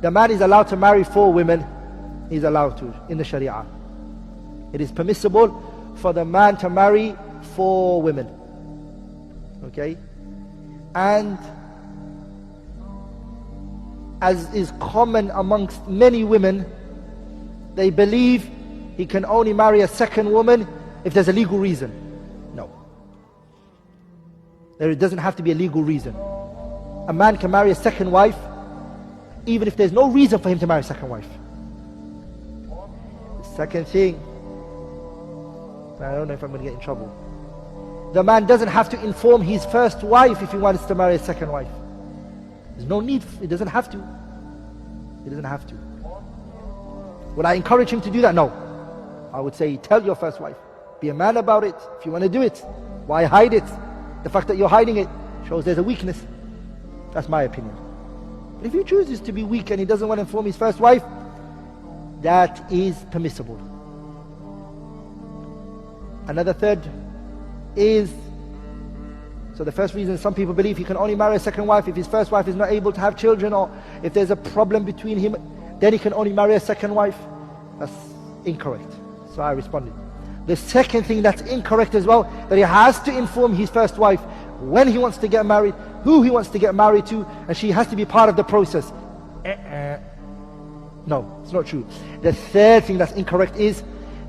The man is allowed to marry 4 women. He's allowed to, in the Sharia. It is permissible for the man to marry 4 women. Okay? And as is common amongst many women, they believe he can only marry a second woman if there's a legal reason. No. There doesn't have to be a legal reason. A man can marry a second wife even if there's no reason for him to marry a second wife. The second thing, I don't know if I'm going to get in trouble. The man doesn't have to inform his first wife if he wants to marry a second wife. There's no need, he doesn't have to. He doesn't have to. Would I encourage him to do that? No. I would say, tell your first wife. Be a man about it. If you want to do it, why hide it? The fact that you're hiding it shows there's a weakness. That's my opinion. But if he chooses to be weak and he doesn't want to inform his first wife, that is permissible. Another third is, so the first reason, some people believe he can only marry a second wife if his first wife is not able to have children, or if there's a problem between him, then he can only marry a second wife. That's incorrect. So I responded. The second thing that's incorrect as well, that he has to inform his first wife when he wants to get married, who he wants to get married to, and she has to be part of the process. No, it's not true. The third thing that's incorrect is,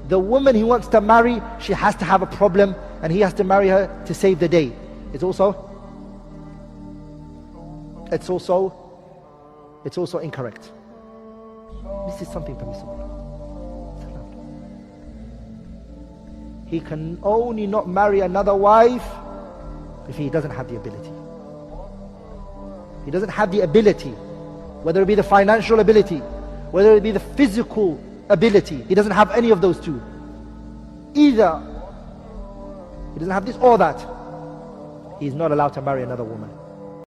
the woman he wants to marry, she has to have a problem and he has to marry her to save the day. It's also incorrect. This is something permissible. He can only not marry another wife if he doesn't have the ability. He doesn't have the ability, whether it be the financial ability, whether it be the physical ability. He doesn't have any of those two. Either he doesn't have this or that. He's not allowed to marry another woman.